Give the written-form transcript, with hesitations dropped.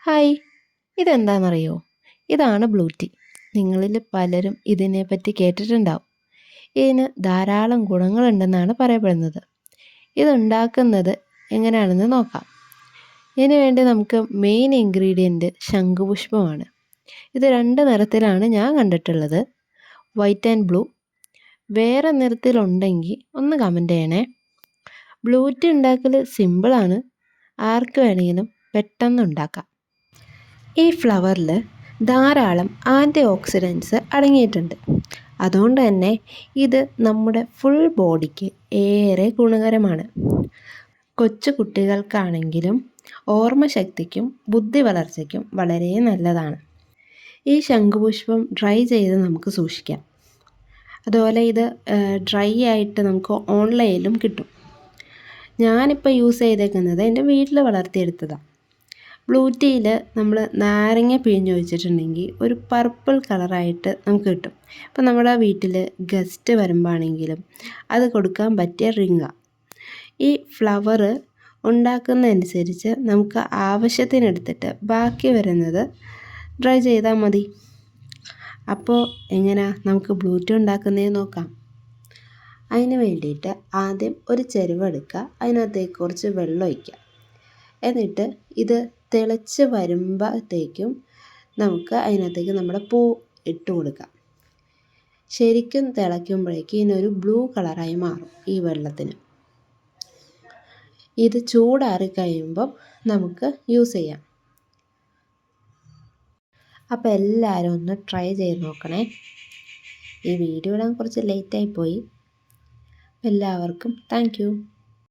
Hi, ഇതെന്താണെന്നറിയോ? ഇതാണ് blue tea. നിങ്ങളിൽ പലരും ഇതിനെപ്പറ്റി കേട്ടിട്ടുണ്ടാവും. ഇതിന് ധാരാളം ഗുണങ്ങളുണ്ടെന്നാണ് പറയപ്പെടുന്നത്. ഇതുണ്ടാക്കുന്നത് എങ്ങനെയാണെന്ന് നോക്കാം. ഇതിനു വേണ്ടി നമുക്ക് മെയിൻ ഇൻഗ്രീഡിയൻറ്റ് ശംഖുപുഷ്പമാണ്. ഇത് 2 നിറത്തിലാണ് ഞാൻ കണ്ടിട്ടുള്ളത്, വൈറ്റ് ആൻഡ് ബ്ലൂ. വേറെ നിറത്തിലുണ്ടെങ്കിൽ ഒന്ന് കമൻറ്റ് ചെയ്യണേ. ബ്ലൂ ടീ ഉണ്ടാക്കൽ സിമ്പിളാണ്, ആർക്ക് വേണമെങ്കിലും പെട്ടെന്ന് ഉണ്ടാക്കാം. ഈ ഫ്ലവറിൽ ധാരാളം ആൻറ്റി ഓക്സിഡൻറ്റ്സ് അടങ്ങിയിട്ടുണ്ട്. അതുകൊണ്ട് തന്നെ ഇത് നമ്മുടെ ഫുൾ ബോഡിക്ക് ഏറെ ഗുണകരമാണ്. കൊച്ചു കുട്ടികൾക്കാണെങ്കിലും ഓർമ്മശക്തിക്കും ബുദ്ധി വളർച്ചയ്ക്കും വളരെ നല്ലതാണ്. ഈ ശംഖുപുഷ്പം ഡ്രൈ ചെയ്ത് നമുക്ക് സൂക്ഷിക്കാം. അതുപോലെ ഇത് ഡ്രൈ ആയിട്ട് നമുക്ക് ഓൺലൈനിലും കിട്ടും. ഞാനിപ്പോൾ യൂസ് ചെയ്തേക്കുന്നത് എൻ്റെ വീട്ടിൽ വളർത്തിയെടുത്തതാണ്. ബ്ലൂ ടീയിൽ നമ്മൾ നാരങ്ങ പിഴിഞ്ഞ് ഒഴിച്ചിട്ടുണ്ടെങ്കിൽ ഒരു പർപ്പിൾ കളറായിട്ട് നമുക്ക് കിട്ടും. ഇപ്പം നമ്മുടെ വീട്ടിൽ ഗസ്റ്റ് വരുമ്പോഴാണെങ്കിലും അത് കൊടുക്കാൻ പറ്റിയ റിങ്ങാണ്. ഈ ഫ്ലവർ ഉണ്ടാക്കുന്നതനുസരിച്ച് നമുക്ക് ആവശ്യത്തിനെടുത്തിട്ട് ബാക്കി വരുന്നത് ഡ്രൈ ചെയ്താൽ മതി. അപ്പോൾ എങ്ങനെയാ നമുക്ക് ബ്ലൂ ടീ ഉണ്ടാക്കുന്നതെന്ന് നോക്കാം. അതിന് വേണ്ടിയിട്ട് ആദ്യം ഒരു ചെരുവെടുക്കുക, അതിനകത്തേക്ക് കുറച്ച് വെള്ളം ഒഴിക്കുക. എന്നിട്ട് ഇത് തിളച്ച് വരുമ്പോഴത്തേക്കും നമുക്ക് അതിനകത്തേക്ക് നമ്മുടെ പൂ ഇട്ട് കൊടുക്കാം. ശരിക്കും തിളയ്ക്കുമ്പോഴേക്കും ഇതിനൊരു ബ്ലൂ കളറായി മാറും ഈ വെള്ളത്തിന്. ഇത് ചൂടാറി കഴിയുമ്പം നമുക്ക് യൂസ് ചെയ്യാം. അപ്പോൾ എല്ലാവരും ഒന്ന് ട്രൈ ചെയ്ത് നോക്കണേ. ഈ വീഡിയോ ഇടാൻ കുറച്ച് ലേറ്റായിപ്പോയി. എല്ലാവർക്കും താങ്ക് യു.